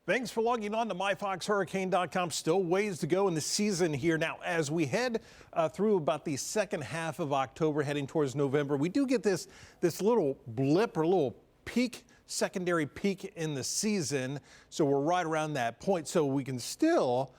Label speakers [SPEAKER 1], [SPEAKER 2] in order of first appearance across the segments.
[SPEAKER 1] Thanks for logging on to myfoxhurricane.com. Still ways to go in the season here. Now, as we head through about the second half of October, heading towards November, we do get this little blip or little peak, secondary peak in the season. So we're right around that point. So we can still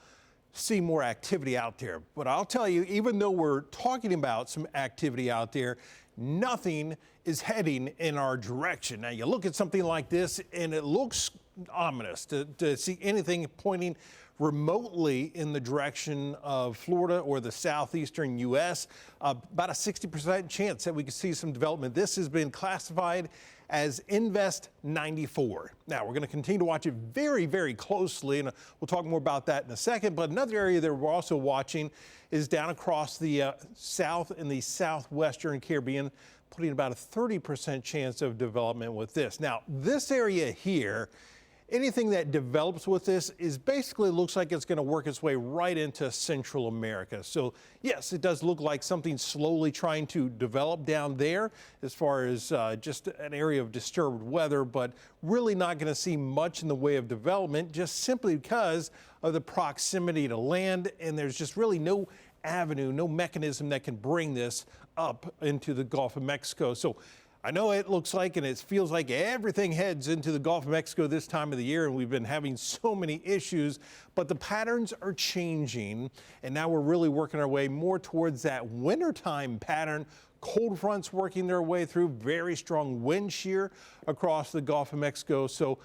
[SPEAKER 1] see more activity out there. But I'll tell you, even though we're talking about some activity out there, nothing is heading in our direction. Now, you look at something like this and it looks ominous to see anything pointing remotely in the direction of Florida or the southeastern U.S. About a 60% chance that we could see some development. This has been classified as Invest 94. Now, we're going to continue to watch it very, very closely, and we'll talk more about that in a second. But another area that we're also watching is down across the south in the Southwestern Caribbean, putting about a 30% chance of development with this. Now, this area here, anything that develops with this is basically looks like it's going to work its way right into Central America. So yes, it does look like something slowly trying to develop down there as far as just an area of disturbed weather, but really not going to see much in the way of development just simply because of the proximity to land, and there's just really no avenue, no mechanism that can bring this up into the Gulf of Mexico. So I know it looks like and it feels like everything heads into the Gulf of Mexico this time of the year, and we've been having so many issues, but the patterns are changing, and now we're really working our way more towards that wintertime pattern. Cold fronts working their way through, very strong wind shear across the Gulf of Mexico. So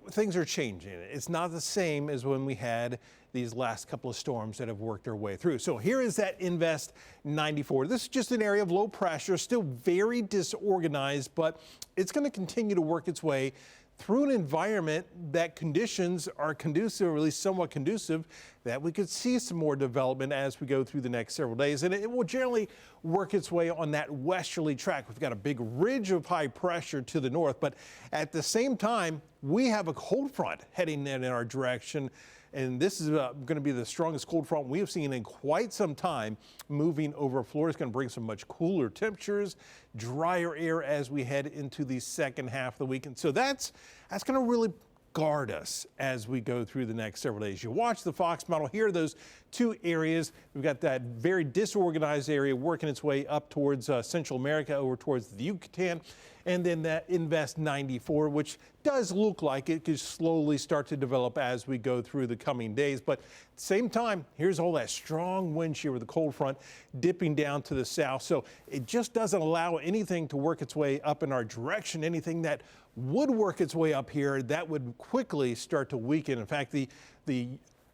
[SPEAKER 1] things are changing. It's not the same as when we had these last couple of storms that have worked their way through. So here is that Invest 94. This is just an area of low pressure, still very disorganized, but it's going to continue to work its way through an environment that conditions are conducive, or at least somewhat conducive, that we could see some more development as we go through the next several days. And it will generally work its way on that westerly track. We've got a big ridge of high pressure to the north, but at the same time, we have a cold front heading in our direction. And this is going to be the strongest cold front we have seen in quite some time moving over Florida. It's going to bring some much cooler temperatures, drier air as we head into the second half of the week. And so that's going to really guard us as we go through the next several days. You watch the Fox model. Here are those two areas. We've got that very disorganized area working its way up towards Central America, over towards the Yucatan, and then that Invest 94, which does look like it could slowly start to develop as we go through the coming days. But at the same time, here's all that strong wind shear with the cold front dipping down to the south. So it just doesn't allow anything to work its way up in our direction. Anything that would work its way up here, that would quickly start to weaken. In fact, the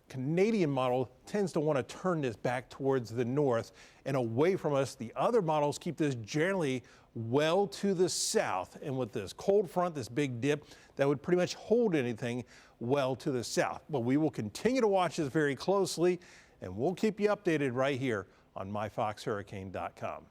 [SPEAKER 1] Canadian model tends to want to turn this back towards the north and away from us. The other models keep this generally well to the south. And with this cold front, this big dip, that would pretty much hold anything well to the south. But we will continue to watch this very closely, and we'll keep you updated right here on myfoxhurricane.com.